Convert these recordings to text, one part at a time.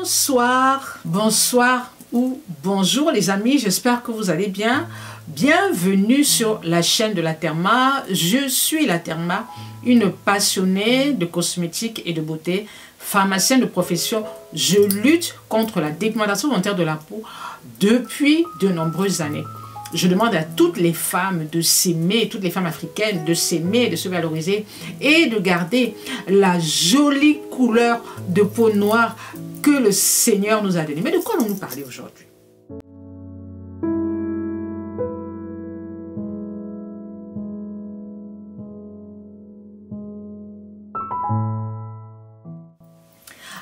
Bonsoir, bonsoir ou bonjour les amis, j'espère que vous allez bien. Bienvenue sur la chaîne de La Therma. Je suis La Therma, une passionnée de cosmétiques et de beauté, pharmacienne de profession. Je lutte contre la dépigmentation volontaire de la peau depuis de nombreuses années. Je demande à toutes les femmes de s'aimer, toutes les femmes africaines de s'aimer, de se valoriser et de garder la jolie couleur de peau noire que le Seigneur nous a donnée. Mais de quoi allons-nous parler aujourd'hui?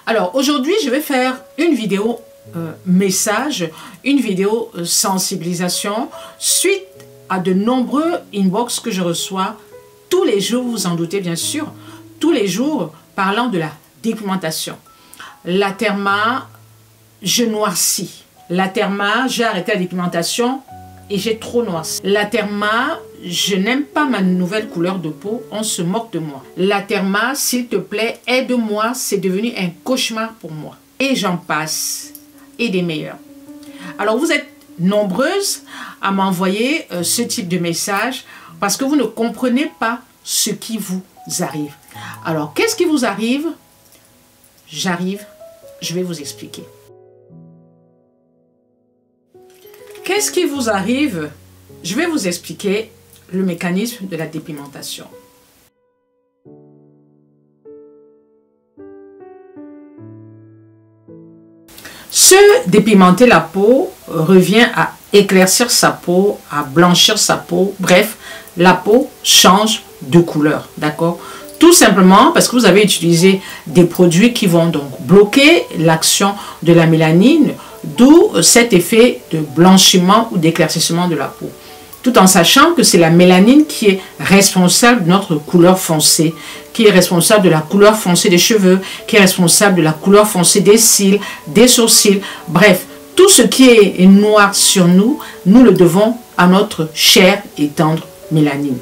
Alors aujourd'hui, je vais faire une vidéo message, une vidéo sensibilisation suite à de nombreux inbox que je reçois tous les jours, vous vous en doutez bien sûr, tous les jours parlant de la dépigmentation. La Therma, je noircis. La Therma, j'ai arrêté la dépigmentation et j'ai trop noirci. La Therma, je n'aime pas ma nouvelle couleur de peau, on se moque de moi. La Therma, s'il te plaît, aide-moi, c'est devenu un cauchemar pour moi. Et j'en passe. Et des meilleurs. Alors vous êtes nombreuses à m'envoyer ce type de message parce que vous ne comprenez pas ce qui vous arrive. Alors qu'est-ce qui vous arrive? J'arrive, je vais vous expliquer. Qu'est-ce qui vous arrive? Je vais vous expliquer le mécanisme de la dépigmentation. Se dépigmenter la peau revient à éclaircir sa peau, à blanchir sa peau. Bref, la peau change de couleur, d'accord? Tout simplement parce que vous avez utilisé des produits qui vont donc bloquer l'action de la mélanine, d'où cet effet de blanchiment ou d'éclaircissement de la peau. Tout en sachant que c'est la mélanine qui est responsable de notre couleur foncée, qui est responsable de la couleur foncée des cheveux, qui est responsable de la couleur foncée des cils, des sourcils. Bref, tout ce qui est noir sur nous, nous le devons à notre chère et tendre mélanine.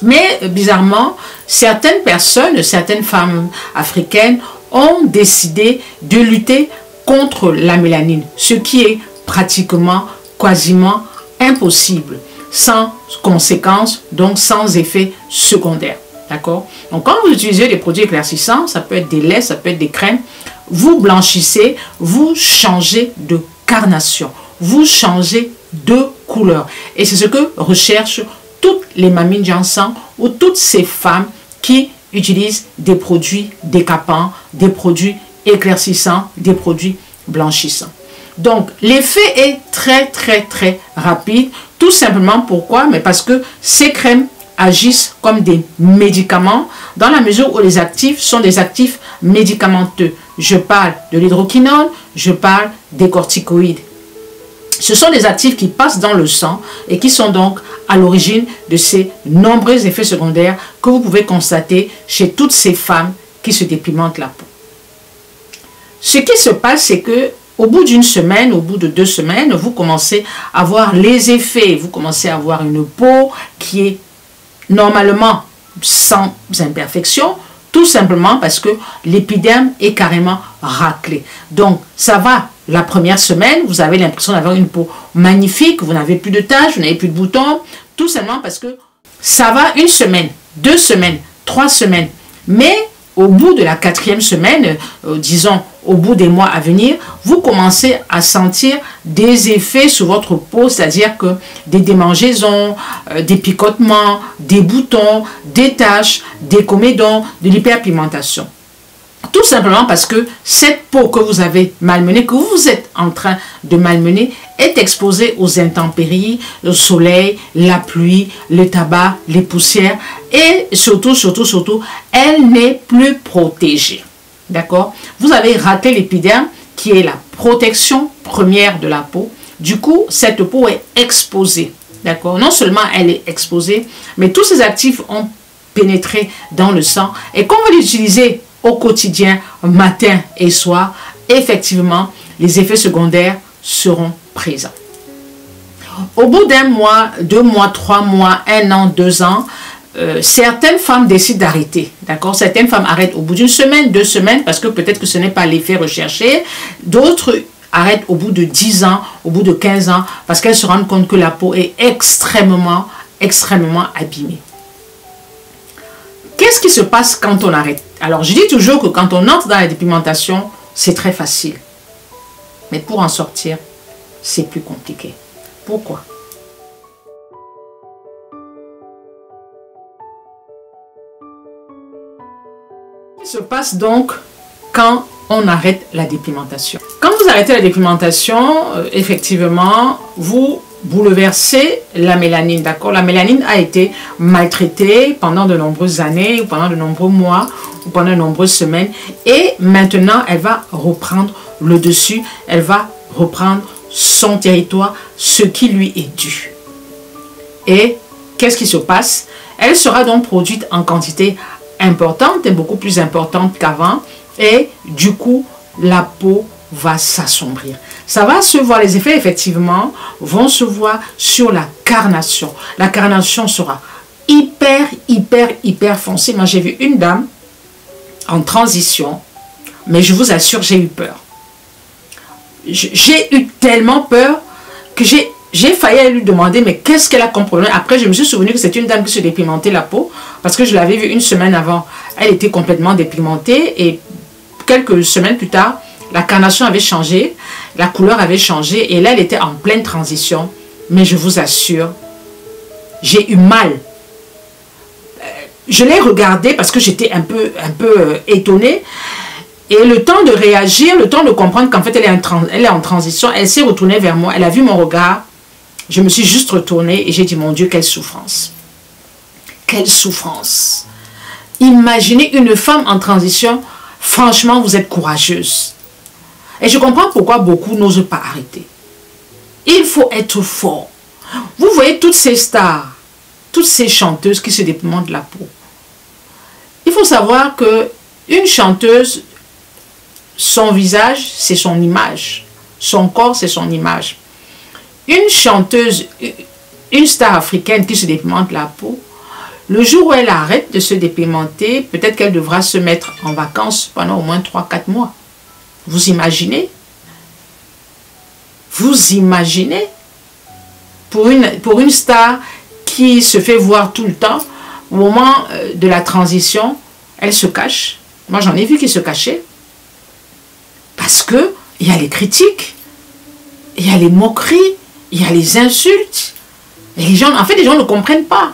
Mais bizarrement, certaines personnes, certaines femmes africaines ont décidé de lutter contre la mélanine, ce qui est pratiquement, quasiment impossible, sans conséquences, donc sans effet secondaire. D'accord? Donc quand vous utilisez des produits éclaircissants, ça peut être des laits, ça peut être des crèmes, vous blanchissez, vous changez de carnation, vous changez de couleur. Et c'est ce que recherchent toutes les mamines Jansan ou toutes ces femmes qui utilisent des produits décapants, des produits éclaircissants, des produits blanchissants. Donc, l'effet est très rapide. Tout simplement pourquoi? Mais parce que ces crèmes agissent comme des médicaments dans la mesure où les actifs sont des actifs médicamenteux. Je parle de l'hydroquinone, je parle des corticoïdes. Ce sont des actifs qui passent dans le sang et qui sont donc à l'origine de ces nombreux effets secondaires que vous pouvez constater chez toutes ces femmes qui se dépigmentent la peau. Ce qui se passe, c'est que au bout d'une semaine, au bout de 2 semaines, vous commencez à voir les effets. Vous commencez à avoir une peau qui est normalement sans imperfection, tout simplement parce que l'épiderme est carrément raclé. Donc, ça va la première semaine, vous avez l'impression d'avoir une peau magnifique, vous n'avez plus de taches, vous n'avez plus de boutons, tout simplement parce que ça va 1 semaine, 2 semaines, 3 semaines. Mais au bout de la 4e semaine, disons au bout des mois à venir, vous commencez à sentir des effets sur votre peau, c'est-à-dire que des démangeaisons, des picotements, des boutons, des taches, des comédons, de l'hyperpigmentation. Tout simplement parce que cette peau que vous avez malmenée, que vous êtes en train de malmener, est exposée aux intempéries, au soleil, la pluie, le tabac, les poussières et surtout, elle n'est plus protégée. D'accord? Vous avez raté l'épiderme qui est la protection première de la peau. Du coup, cette peau est exposée. D'accord? Non seulement elle est exposée, mais tous ces actifs ont pénétré dans le sang. Et quand vous l'utilisez au quotidien, matin et soir, effectivement, les effets secondaires seront présents. Au bout d'1 mois, 2 mois, 3 mois, 1 an, 2 ans, certaines femmes décident d'arrêter, d'accord? Certaines femmes arrêtent au bout d'une semaine, 2 semaines, parce que peut-être que ce n'est pas l'effet recherché. D'autres arrêtent au bout de 10 ans, au bout de 15 ans, parce qu'elles se rendent compte que la peau est extrêmement abîmée. Qu'est-ce qui se passe quand on arrête? Alors, je dis toujours que quand on entre dans la dépigmentation, c'est très facile. Mais pour en sortir, c'est plus compliqué. Pourquoi? Qu'est-ce qui se passe donc quand on arrête la dépigmentation? Quand vous arrêtez la dépigmentation, effectivement, vous bouleversez la mélanine, d'accord? La mélanine a été maltraitée pendant de nombreuses années, ou pendant de nombreux mois, ou pendant de nombreuses semaines, et maintenant, elle va reprendre le dessus, elle va reprendre son territoire, ce qui lui est dû. Et qu'est-ce qui se passe? Elle sera donc produite en quantité importante, et beaucoup plus importante qu'avant, et du coup, la peau va s'assombrir. Ça va se voir, les effets effectivement vont se voir sur la carnation. La carnation sera hyper foncée. Moi j'ai vu une dame en transition, mais je vous assure, j'ai eu peur. J'ai eu tellement peur que j'ai failli lui demander mais qu'est-ce qu'elle a comme problème. Après je me suis souvenu que c'est une dame qui se dépigmentait la peau, parce que je l'avais vue une semaine avant. Elle était complètement dépigmentée, et quelques semaines plus tard, la carnation avait changé, la couleur avait changé, et là, elle était en pleine transition. Mais je vous assure, j'ai eu mal. Je l'ai regardée parce que j'étais un peu étonnée. Et le temps de réagir, le temps de comprendre qu'en fait, elle est en transition, elle s'est retournée vers moi, elle a vu mon regard. Je me suis juste retournée et j'ai dit, mon Dieu, quelle souffrance. Quelle souffrance. Imaginez une femme en transition, franchement, vous êtes courageuse. Et je comprends pourquoi beaucoup n'osent pas arrêter. Il faut être fort. Vous voyez toutes ces stars, toutes ces chanteuses qui se dépigmentent la peau. Il faut savoir que une chanteuse, son visage, c'est son image. Son corps, c'est son image. Une chanteuse, une star africaine qui se dépigmente la peau, le jour où elle arrête de se dépigmenter, peut-être qu'elle devra se mettre en vacances pendant au moins 3-4 mois. Vous imaginez? Vous imaginez? Pour une star qui se fait voir tout le temps, au moment de la transition, elle se cache. Moi, j'en ai vu qui se cachaient. Parce que il y a les critiques, il y a les moqueries, il y a les insultes. Et les gens, en fait, les gens ne comprennent pas.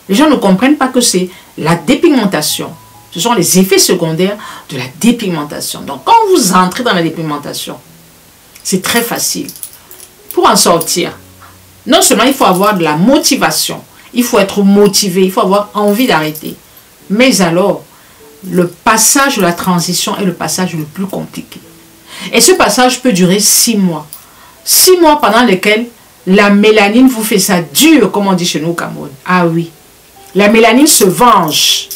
Les gens ne comprennent pas que c'est la dépigmentation. Ce sont les effets secondaires de la dépigmentation. Donc, quand vous entrez dans la dépigmentation, c'est très facile. Pour en sortir, non seulement il faut avoir de la motivation, il faut être motivé, il faut avoir envie d'arrêter. Mais alors, le passage de la transition est le passage le plus compliqué. Et ce passage peut durer 6 mois. 6 mois pendant lesquels la mélanine vous fait ça dur, comme on dit chez nous au Cameroun. Ah oui, la mélanine se venge.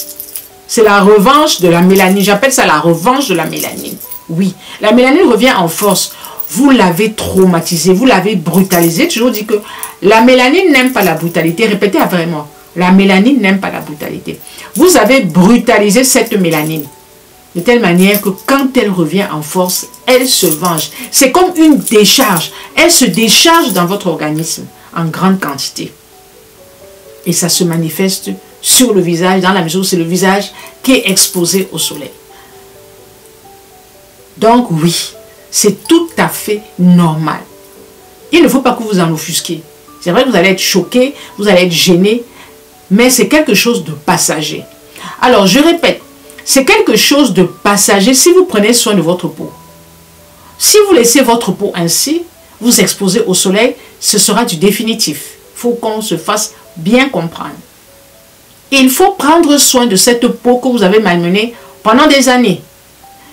C'est la revanche de la mélanine. J'appelle ça la revanche de la mélanine. Oui, la mélanine revient en force. Vous l'avez traumatisée, vous l'avez brutalisée. J'ai toujours dit que la mélanine n'aime pas la brutalité. Répétez après moi. La mélanine n'aime pas la brutalité. Vous avez brutalisé cette mélanine de telle manière que quand elle revient en force, elle se venge. C'est comme une décharge. Elle se décharge dans votre organisme en grande quantité. Et ça se manifeste sur le visage, dans la mesure où c'est le visage qui est exposé au soleil. Donc oui, c'est tout à fait normal. Il ne faut pas que vous en offusquiez. C'est vrai que vous allez être choqué, vous allez être gêné, mais c'est quelque chose de passager. Alors je répète, c'est quelque chose de passager si vous prenez soin de votre peau. Si vous laissez votre peau ainsi, vous exposer au soleil, ce sera du définitif. Il faut qu'on se fasse bien comprendre. Il faut prendre soin de cette peau que vous avez malmenée pendant des années.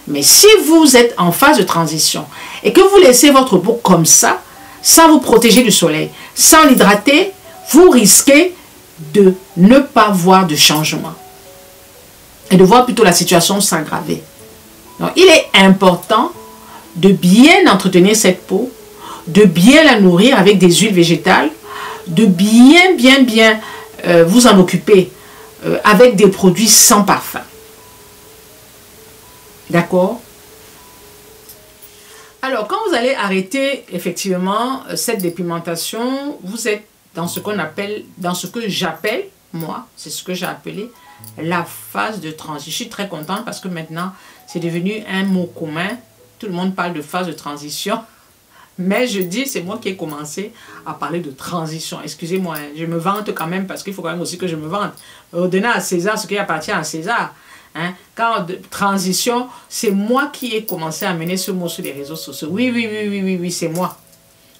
Mais si vous êtes en phase de transition et que vous laissez votre peau comme ça, sans vous protéger du soleil, sans l'hydrater, vous risquez de ne pas voir de changement et de voir plutôt la situation s'aggraver. Donc, il est important de bien entretenir cette peau, de bien la nourrir avec des huiles végétales, de bien vous en occuper avec des produits sans parfum. D'accord? Alors, quand vous allez arrêter effectivement cette dépigmentation, vous êtes dans ce qu'on appelle, dans ce que j'appelle, moi, c'est ce que j'ai appelé la phase de transition. Je suis très contente parce que maintenant, c'est devenu un mot commun. Tout le monde parle de phase de transition. Mais je dis, c'est moi qui ai commencé à parler de transition. Excusez-moi, je me vante quand même parce qu'il faut quand même aussi que je me vante. Donner à César ce qui appartient à César. Hein? Quand transition, c'est moi qui ai commencé à mener ce mot sur les réseaux sociaux. Oui, c'est moi.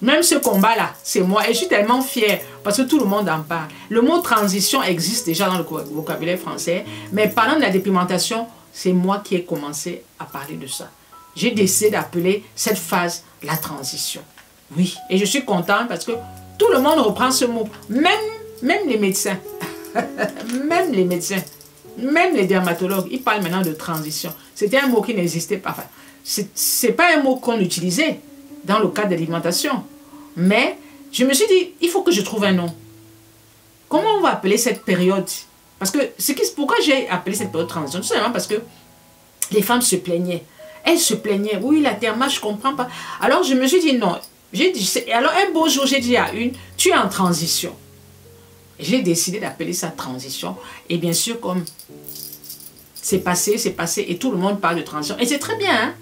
Même ce combat-là, c'est moi. Et je suis tellement fière parce que tout le monde en parle. Le mot transition existe déjà dans le vocabulaire français. Mais parlant de la dépigmentation, c'est moi qui ai commencé à parler de ça. J'ai décidé d'appeler cette phase la transition. Oui, et je suis contente parce que tout le monde reprend ce mot. Même les médecins. Même les médecins. Même les dermatologues, ils parlent maintenant de transition. C'était un mot qui n'existait pas. Enfin, c'est pas un mot qu'on utilisait dans le cadre de l'alimentation. Mais je me suis dit, il faut que je trouve un nom. Comment on va appeler cette période? Parce que, pourquoi j'ai appelé cette période de transition? Tout simplement parce que les femmes se plaignaient. Elles se plaignaient. Oui, la therma, je ne comprends pas. Alors, je me suis dit non. Alors, un beau jour, j'ai dit à une, tu es en transition. J'ai décidé d'appeler ça transition. Et bien sûr, comme c'est passé, et tout le monde parle de transition. Et c'est très bien, hein?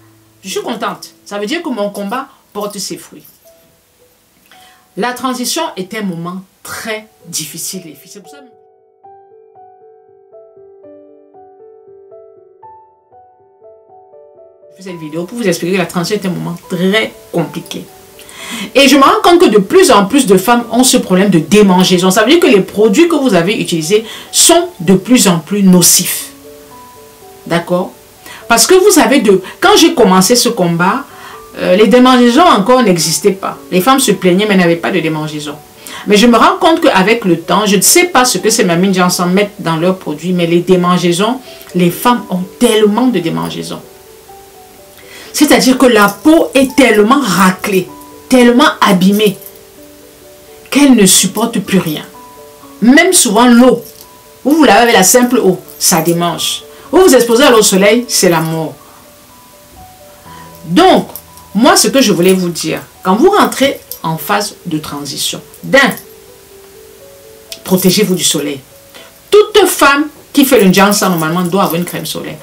Je suis contente. Ça veut dire que mon combat porte ses fruits. La transition est un moment très difficile, les filles. C'est pour ça que je fais cette vidéo pour vous expliquer que la transition est un moment très compliqué. Et je me rends compte que de plus en plus de femmes ont ce problème de démangeaison. Ça veut dire que les produits que vous avez utilisés sont de plus en plus nocifs. D'accord? Parce que vous savez, quand j'ai commencé ce combat, les démangeaisons encore n'existaient pas. Les femmes se plaignaient mais n'avaient pas de démangeaison. Mais je me rends compte qu'avec le temps, je ne sais pas ce que ces mamines Johnson mettent dans leurs produits, mais les démangeaisons, les femmes ont tellement de démangeaisons. C'est-à-dire que la peau est tellement raclée, tellement abîmée, qu'elle ne supporte plus rien. Même souvent l'eau, vous lavez avec la simple eau, ça démange. Vous vous exposez à l'eau au soleil, c'est la mort. Donc, moi ce que je voulais vous dire, quand vous rentrez en phase de transition, protégez-vous du soleil. Toute femme qui fait le Johnson normalement doit avoir une crème solaire.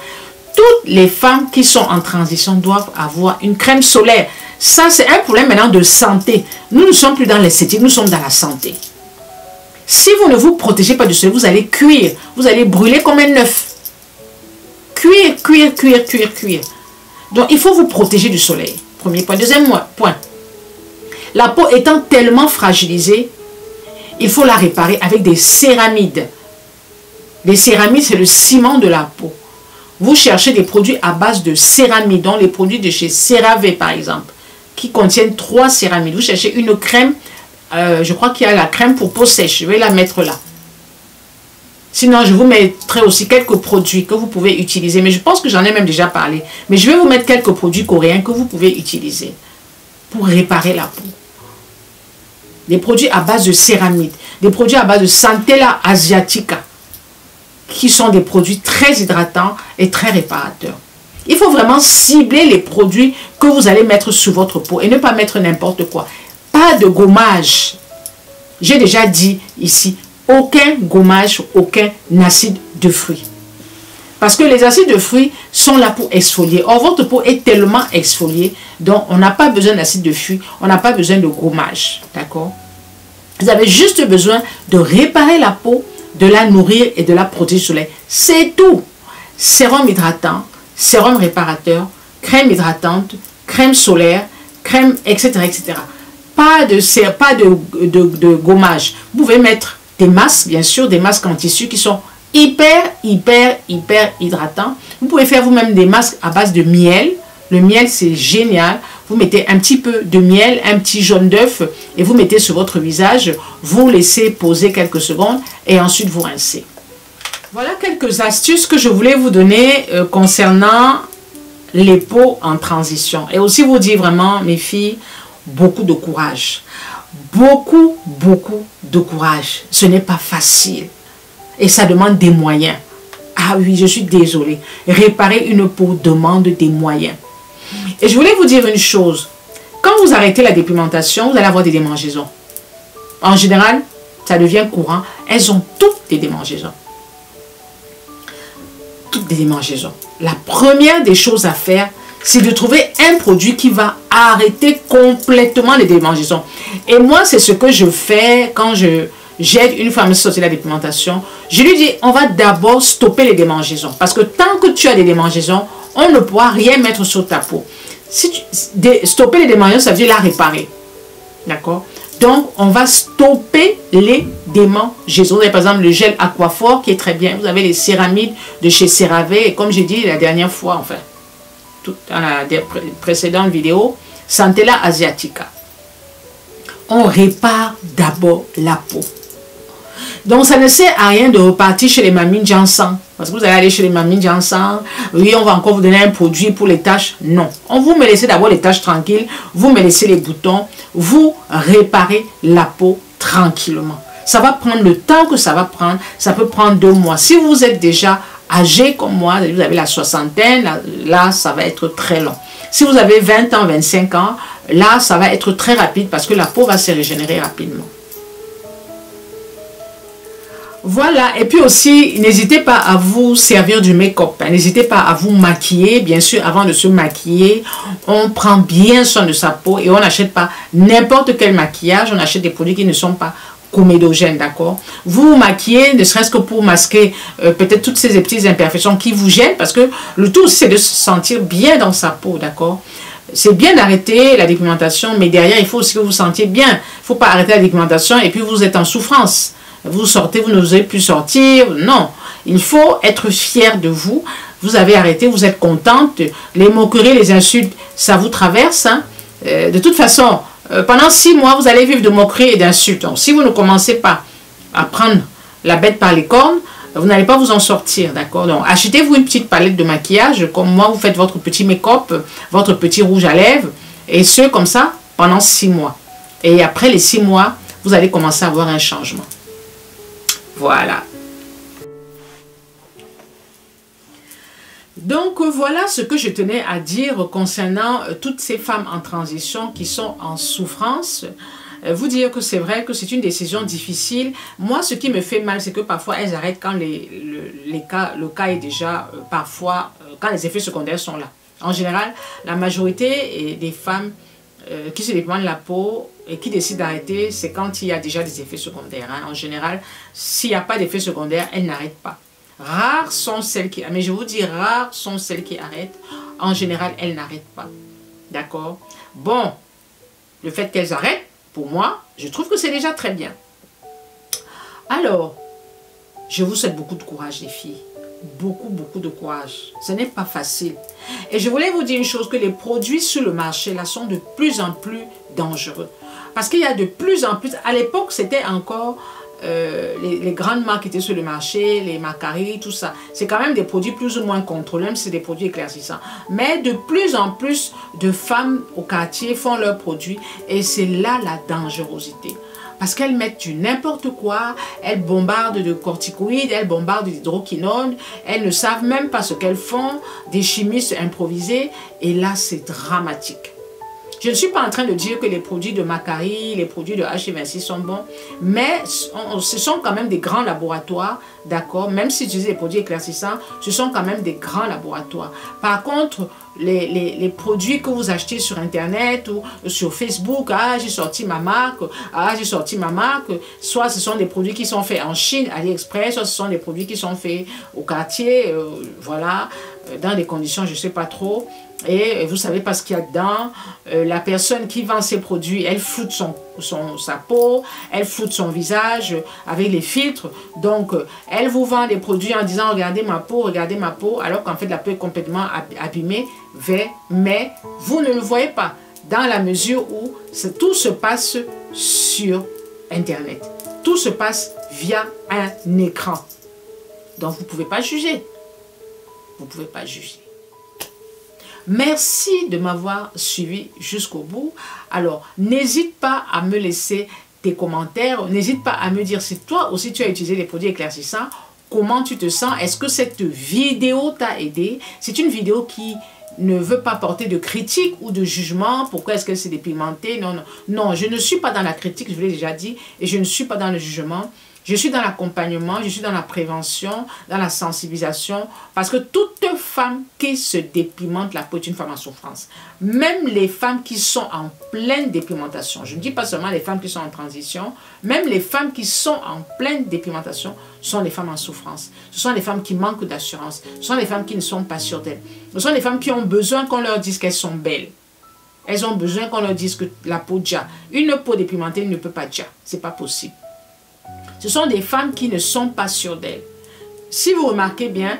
Toutes les femmes qui sont en transition doivent avoir une crème solaire. Ça, c'est un problème maintenant de santé. Nous ne sommes plus dans l'esthétique, nous sommes dans la santé. Si vous ne vous protégez pas du soleil, vous allez cuire. Vous allez brûler comme un œuf. Cuire. Donc, il faut vous protéger du soleil. Premier point. Deuxième point. La peau étant tellement fragilisée, il faut la réparer avec des céramides. Les céramides, c'est le ciment de la peau. Vous cherchez des produits à base de céramides, dont les produits de chez CeraVe par exemple, qui contiennent 3 céramides. Vous cherchez une crème, je crois qu'il y a la crème pour peau sèche, je vais la mettre là. Sinon, je vous mettrai aussi quelques produits que vous pouvez utiliser, mais je pense que j'en ai même déjà parlé. Mais je vais vous mettre quelques produits coréens que vous pouvez utiliser pour réparer la peau. Des produits à base de céramides, des produits à base de Centella asiatica, qui sont des produits très hydratants et très réparateurs. Il faut vraiment cibler les produits que vous allez mettre sur votre peau et ne pas mettre n'importe quoi. Pas de gommage. J'ai déjà dit ici, aucun gommage, aucun acide de fruits. Parce que les acides de fruits sont là pour exfolier. Or, votre peau est tellement exfoliée, donc on n'a pas besoin d'acide de fruits, on n'a pas besoin de gommage. D'accord? Vous avez juste besoin de réparer la peau, de la nourrir et de la protéger du soleil. C'est tout. Sérum hydratant, sérum réparateur, crème hydratante, crème solaire, crème, etc. Pas de gommage. Vous pouvez mettre des masques, bien sûr, des masques en tissu qui sont hyper hydratants. Vous pouvez faire vous-même des masques à base de miel. Le miel, c'est génial. Vous mettez un petit peu de miel, un petit jaune d'œuf et vous mettez sur votre visage. Vous laissez poser quelques secondes et ensuite vous rincez. Voilà quelques astuces que je voulais vous donner concernant les peaux en transition. Et aussi vous dire vraiment, mes filles, beaucoup de courage. Beaucoup de courage. Ce n'est pas facile. Et ça demande des moyens. Ah oui, je suis désolée. Réparer une peau demande des moyens. Et je voulais vous dire une chose. Quand vous arrêtez la dépigmentation, vous allez avoir des démangeaisons. En général, ça devient courant. Elles ont toutes des démangeaisons. Toutes des démangeaisons. La première des choses à faire, c'est de trouver un produit qui va arrêter complètement les démangeaisons. Et moi, c'est ce que je fais quand j'aide une femme à sortir de la dépigmentation. Je lui dis, on va d'abord stopper les démangeaisons. Parce que tant que tu as des démangeaisons, on ne pourra rien mettre sur ta peau. Stopper les démangeaisons, ça veut dire la réparer. D'accord? Donc, on va stopper les démangeaisons. Vous avez par exemple le gel Aquaphor qui est très bien. Vous avez les céramides de chez CeraVe. Et comme j'ai dit la dernière fois, enfin, dans la précédente vidéo, Centella Asiatica. On répare d'abord la peau. Donc, ça ne sert à rien de repartir chez les mamies Jansan. Parce que vous allez aller chez les mamies Jansan. Oui, on va encore vous donner un produit pour les taches. Non. On vous me laissez d'abord les taches tranquilles. Vous me laissez les boutons. Vous réparez la peau tranquillement. Ça va prendre le temps que ça va prendre. Ça peut prendre 2 mois. Si vous êtes déjà âgé comme moi, vous avez la soixantaine, là, ça va être très long. Si vous avez 20 ans, 25 ans, là, ça va être très rapide parce que la peau va se régénérer rapidement. Voilà, et puis aussi, n'hésitez pas à vous servir du make-up. N'hésitez pas à vous maquiller. Bien sûr, avant de se maquiller, on prend bien soin de sa peau et on n'achète pas n'importe quel maquillage. On achète des produits qui ne sont pas comédogènes, d'accord? Vous maquillez, ne serait-ce que pour masquer peut-être toutes ces petites imperfections qui vous gênent, parce que le tout, c'est de se sentir bien dans sa peau, d'accord? C'est bien d'arrêter la dépigmentation, mais derrière, il faut aussi que vous vous sentiez bien. Il ne faut pas arrêter la dépigmentation et puis vous êtes en souffrance. Vous sortez, vous n'osez plus sortir. Non, il faut être fier de vous. Vous avez arrêté, vous êtes contente. Les moqueries, les insultes, ça vous traverse. Hein? De toute façon, pendant 6 mois, vous allez vivre de moqueries et d'insultes. Donc, si vous ne commencez pas à prendre la bête par les cornes, vous n'allez pas vous en sortir, d'accord? Donc, achetez-vous une petite palette de maquillage. Comme moi, vous faites votre petit make-up, votre petit rouge à lèvres. Et ce, comme ça, pendant 6 mois. Et après les 6 mois, vous allez commencer à voir un changement. Voilà. Donc voilà ce que je tenais à dire concernant toutes ces femmes en transition qui sont en souffrance. Vous dire que c'est vrai que c'est une décision difficile. Moi, ce qui me fait mal, c'est que parfois elles arrêtent quand le cas est déjà parfois, quand les effets secondaires sont là. En général, la majorité des femmes qui se dépigmentent la peau et qui décident d'arrêter, c'est quand il y a déjà des effets secondaires. Hein. En général, s'il n'y a pas d'effets secondaires, elles n'arrêtent pas. Rares sont celles qui... Mais je vous dis, rares sont celles qui arrêtent. En général, elles n'arrêtent pas. D'accord? Bon, le fait qu'elles arrêtent, pour moi, je trouve que c'est déjà très bien. Alors, je vous souhaite beaucoup de courage, les filles. Beaucoup de courage. Ce n'est pas facile. Et je voulais vous dire une chose, que les produits sur le marché, là, sont de plus en plus dangereux. Parce qu'il y a de plus en plus... À l'époque, c'était encore... les grandes marques qui étaient sur le marché, les Macari, tout ça. C'est quand même des produits plus ou moins contrôlés, même si c'est des produits éclaircissants. Mais de plus en plus de femmes au quartier font leurs produits. Et c'est là la dangerosité. Parce qu'elles mettent du n'importe quoi, elles bombardent de corticoïdes, elles bombardent d'hydroquinone, elles ne savent même pas ce qu'elles font, des chimistes improvisés, et là c'est dramatique. Je ne suis pas en train de dire que les produits de Macari, les produits de H26 sont bons, mais ce sont quand même des grands laboratoires, d'accord? Même si j'utilise des produits éclaircissants, ce sont quand même des grands laboratoires. Par contre, les produits que vous achetez sur Internet ou sur Facebook, ah, j'ai sorti ma marque, ah, j'ai sorti ma marque, soit ce sont des produits qui sont faits en Chine, AliExpress, soit ce sont des produits qui sont faits au quartier, voilà, dans des conditions, je ne sais pas trop. Et vous ne savez pas ce qu'il y a dedans. La personne qui vend ces produits, elle floute sa peau, elle floute son visage avec les filtres. Donc, elle vous vend des produits en disant « Regardez ma peau, alors qu'en fait, la peau est complètement abîmée. Mais vous ne le voyez pas dans la mesure où tout se passe sur Internet. Tout se passe via un écran. Donc, vous ne pouvez pas juger. Vous ne pouvez pas juger. Merci de m'avoir suivi jusqu'au bout. Alors, n'hésite pas à me laisser tes commentaires. N'hésite pas à me dire si toi aussi tu as utilisé des produits éclaircissants comment tu te sens. Est-ce que cette vidéo t'a aidé? C'est une vidéo qui ne veut pas porter de critique ou de jugement. Pourquoi est-ce qu'elle s'est dépigmentée? Non, non. Non, je ne suis pas dans la critique, je vous l'ai déjà dit, et je ne suis pas dans le jugement. Je suis dans l'accompagnement, je suis dans la prévention, dans la sensibilisation, parce que toute femme qui se dépigmente la peau est une femme en souffrance. Même les femmes qui sont en pleine dépigmentation, je ne dis pas seulement les femmes qui sont en transition, même les femmes qui sont en pleine dépigmentation sont des femmes en souffrance. Ce sont des femmes qui manquent d'assurance, ce sont des femmes qui ne sont pas sûres d'elles. Ce sont des femmes qui ont besoin qu'on leur dise qu'elles sont belles. Elles ont besoin qu'on leur dise que la peau déjà, une peau dépigmentée ne peut pas déjà, c'est pas possible. Ce sont des femmes qui ne sont pas sûres d'elles. Si vous remarquez bien,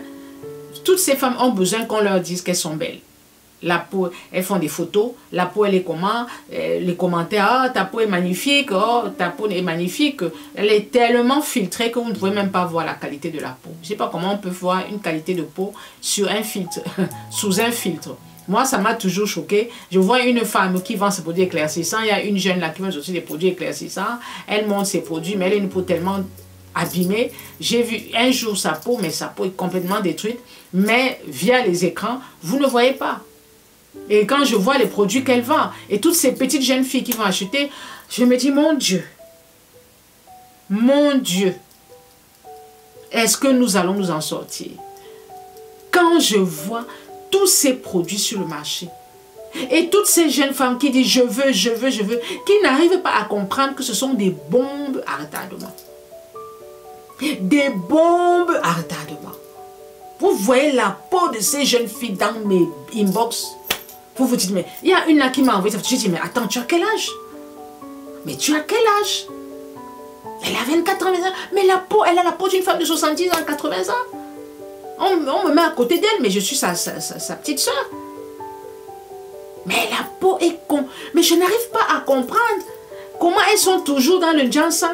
toutes ces femmes ont besoin qu'on leur dise qu'elles sont belles. La peau, elles font des photos, la peau elle est comment, les commentaires, oh, ta peau est magnifique, oh, ta peau est magnifique. Elle est tellement filtrée que vous ne pouvez même pas voir la qualité de la peau. Je ne sais pas comment on peut voir une qualité de peau sur un filtre, sous un filtre. Moi, ça m'a toujours choqué. Je vois une femme qui vend ses produits éclaircissants. Il y a une jeune là qui vend aussi des produits éclaircissants. Elle monte ses produits, mais elle a une peau tellement abîmée. J'ai vu un jour sa peau, mais sa peau est complètement détruite. Mais via les écrans, vous ne voyez pas. Et quand je vois les produits qu'elle vend, et toutes ces petites jeunes filles qui vont acheter, je me dis, mon Dieu, est-ce que nous allons nous en sortir? Quand je vois tous ces produits sur le marché. Et toutes ces jeunes femmes qui disent je veux, qui n'arrivent pas à comprendre que ce sont des bombes à retardement. Des bombes à retardement. Vous voyez la peau de ces jeunes filles dans mes inbox. Vous vous dites, mais il y a une là qui m'a envoyé ça. Je dis, mais attends, tu as quel âge? Mais tu as quel âge? Elle a 24 ans, mais la peau, elle a la peau d'une femme de 70 ans, 80 ans. On me met à côté d'elle, mais je suis sa petite soeur. Mais la peau est con. Mais je n'arrive pas à comprendre comment elles sont toujours dans le Janssen.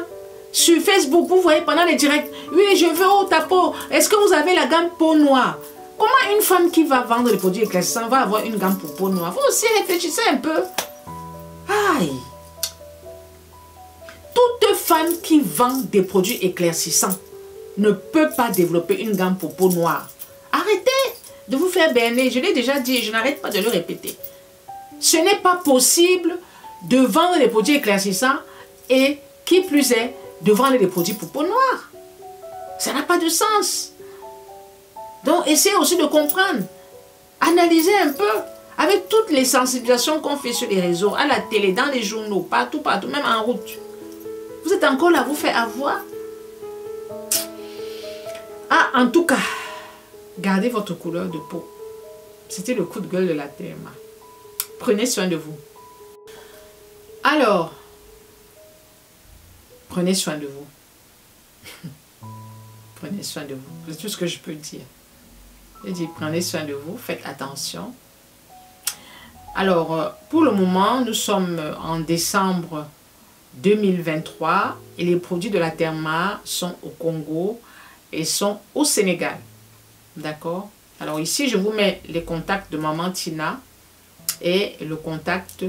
Sur Facebook, vous voyez pendant les directs, oui, je veux ta peau. Est-ce que vous avez la gamme peau noire? Comment une femme qui va vendre les produits éclaircissants va avoir une gamme pour peau noire? Vous aussi réfléchissez un peu. Aïe. Toute femme qui vend des produits éclaircissants ne peut pas développer une gamme pour peau noire. Arrêtez de vous faire berner. Je l'ai déjà dit et je n'arrête pas de le répéter. Ce n'est pas possible de vendre des produits éclaircissants et, qui plus est, de vendre des produits pour peau noire. Ça n'a pas de sens. Donc, essayez aussi de comprendre. Analysez un peu. Avec toutes les sensibilisations qu'on fait sur les réseaux, à la télé, dans les journaux, partout, même en route. Vous êtes encore là à vous faire avoir. Ah, en tout cas, gardez votre couleur de peau. C'était le coup de gueule de la TMA. Prenez soin de vous. Alors, prenez soin de vous. Prenez soin de vous. C'est tout ce que je peux dire. Je dis, prenez soin de vous, faites attention. Alors, pour le moment, nous sommes en décembre 2023 et les produits de la TMA sont au Congo et sont au Sénégal. D'accord? Alors ici, je vous mets les contacts de maman Tina et le contact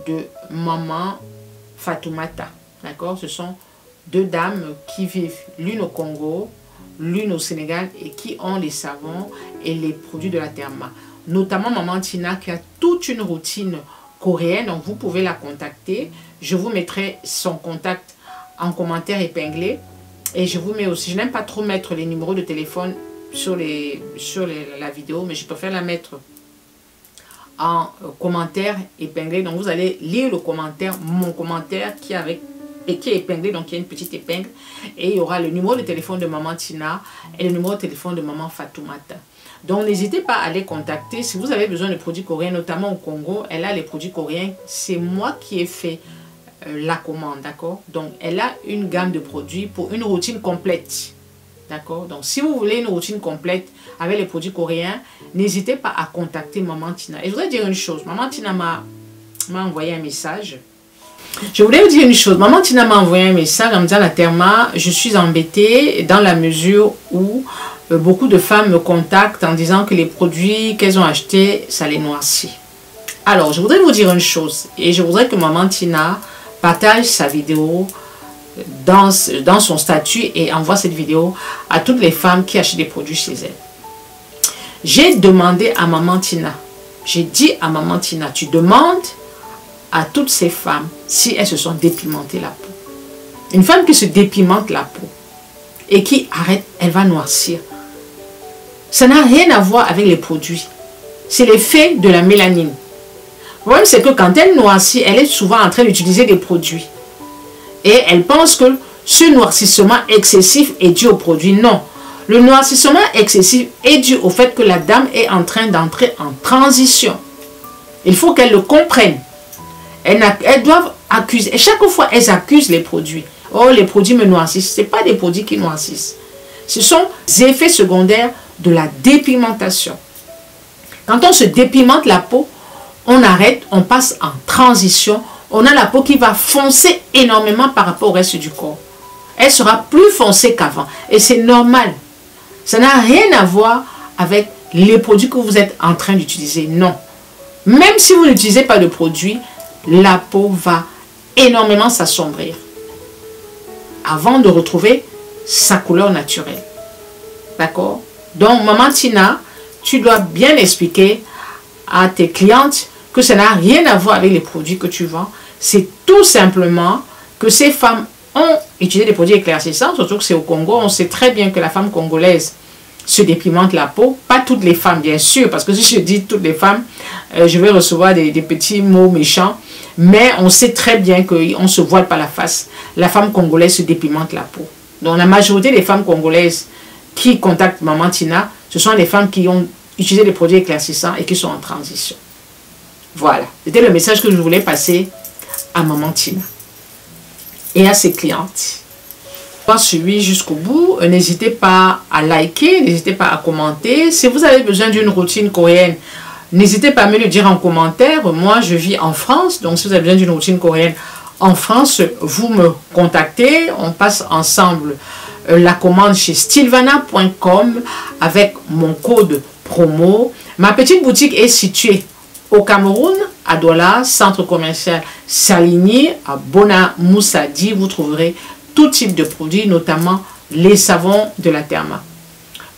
de maman Fatoumata. D'accord? Ce sont deux dames qui vivent l'une au Congo, l'une au Sénégal et qui ont les savons et les produits de la TMA. Notamment maman Tina qui a toute une routine coréenne, donc vous pouvez la contacter. Je vous mettrai son contact en commentaire épinglé. Et je vous mets aussi, je n'aime pas trop mettre les numéros de téléphone sur la vidéo, mais je préfère la mettre en commentaire épinglé. Donc vous allez lire le commentaire, mon commentaire qui est épinglé, donc il y a une petite épingle. Et il y aura le numéro de téléphone de maman Tina et le numéro de téléphone de maman Fatoumata. Donc n'hésitez pas à les contacter si vous avez besoin de produits coréens, notamment au Congo. Elle a les produits coréens, c'est moi qui ai fait la commande, d'accord? Donc elle a une gamme de produits pour une routine complète, d'accord? Donc si vous voulez une routine complète avec les produits coréens, n'hésitez pas à contacter maman Tina. Et je voudrais dire une chose, maman Tina m'a envoyé un message. Je voulais vous dire une chose, maman Tina m'a envoyé un message en me disant, la TMA, je suis embêtée dans la mesure où beaucoup de femmes me contactent en disant que les produits qu'elles ont achetés, ça les noircit. Alors, je voudrais vous dire une chose et je voudrais que maman Tina partage sa vidéo dans son statut et envoie cette vidéo à toutes les femmes qui achètent des produits chez elle. J'ai demandé à Maman Tina, j'ai dit à Maman Tina, tu demandes à toutes ces femmes si elles se sont dépimentées la peau. Une femme qui se dépimente la peau et qui arrête, elle va noircir. Ça n'a rien à voir avec les produits. C'est l'effet de la mélanine. Le problème, c'est que quand elle noircit, elle est souvent en train d'utiliser des produits. Et elle pense que ce noircissement excessif est dû aux produits. Non. Le noircissement excessif est dû au fait que la dame est en train d'entrer en transition. Il faut qu'elle le comprenne. Elles doivent accuser. Et chaque fois, elles accusent les produits. Oh, les produits me noircissent. Ce n'est pas des produits qui noircissent. Ce sont des effets secondaires de la dépigmentation. Quand on se dépimente la peau, on arrête, on passe en transition. On a la peau qui va foncer énormément par rapport au reste du corps. Elle sera plus foncée qu'avant. Et c'est normal. Ça n'a rien à voir avec les produits que vous êtes en train d'utiliser. Non. Même si vous n'utilisez pas de produits, la peau va énormément s'assombrir avant de retrouver sa couleur naturelle. D'accord? Donc, Maman Tina, tu dois bien expliquer à tes clientes que ça n'a rien à voir avec les produits que tu vends. C'est tout simplement que ces femmes ont utilisé des produits éclaircissants, surtout que c'est au Congo. On sait très bien que la femme congolaise se dépimente la peau. Pas toutes les femmes, bien sûr, parce que si je dis toutes les femmes, je vais recevoir des petits mots méchants. Mais on sait très bien qu'on ne se voile pas la face. La femme congolaise se dépimente la peau. Donc la majorité des femmes congolaises qui contactent Maman Tina, ce sont les femmes qui ont utilisé des produits éclaircissants et qui sont en transition. Voilà, c'était le message que je voulais passer à Maman Tina et à ses clientes. Pour suivi jusqu'au bout, n'hésitez pas à liker, n'hésitez pas à commenter. Si vous avez besoin d'une routine coréenne, n'hésitez pas à me le dire en commentaire. Moi, je vis en France, donc si vous avez besoin d'une routine coréenne en France, vous me contactez. On passe ensemble la commande chez stylevana.com avec mon code promo. Ma petite boutique est située au Cameroun, à Douala, centre commercial Saligny, à Bona Moussadi. Vous trouverez tout type de produits, notamment les savons de la Therma.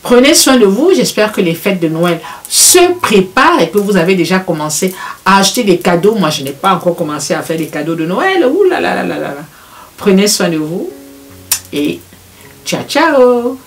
Prenez soin de vous. J'espère que les fêtes de Noël se préparent et que vous avez déjà commencé à acheter des cadeaux. Moi, je n'ai pas encore commencé à faire des cadeaux de Noël. Ouh là là là là là. Prenez soin de vous et ciao ciao.